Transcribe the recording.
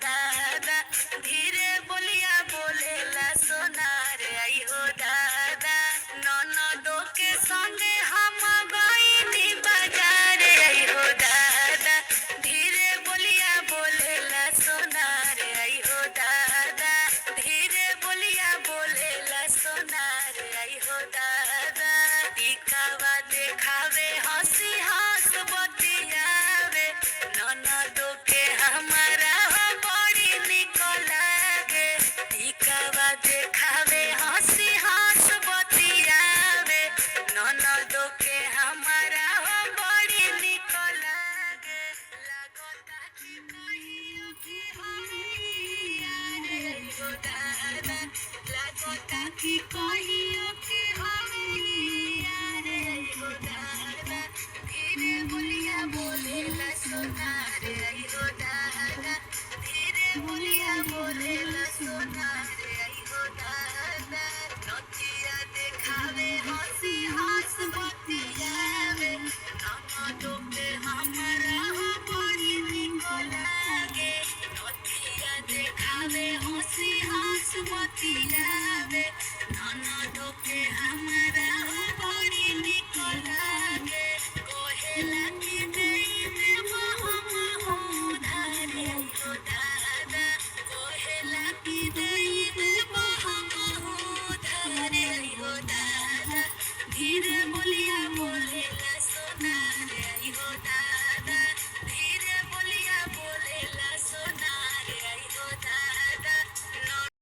दादा धीरे बोलिया बोलेला सोनार आई हो दादा ननदो के संगे हम गईनी बाजार आई हो दादा धीरे बोलिया बोलेला सोनार आई हो दादा धीरे बोलिया बोलेला सोनार आई हो दादा टिकावा देखावे हंसी हंस बतियावे ननदो के हमारा हो बड़ी निक लागे टिकावा देखावे हंसी हंस बतियावे ननदो के हमारा हो बड़ी निक लागे लागता कि कहियो कि होइया रे हो दादा लागता कि कहियो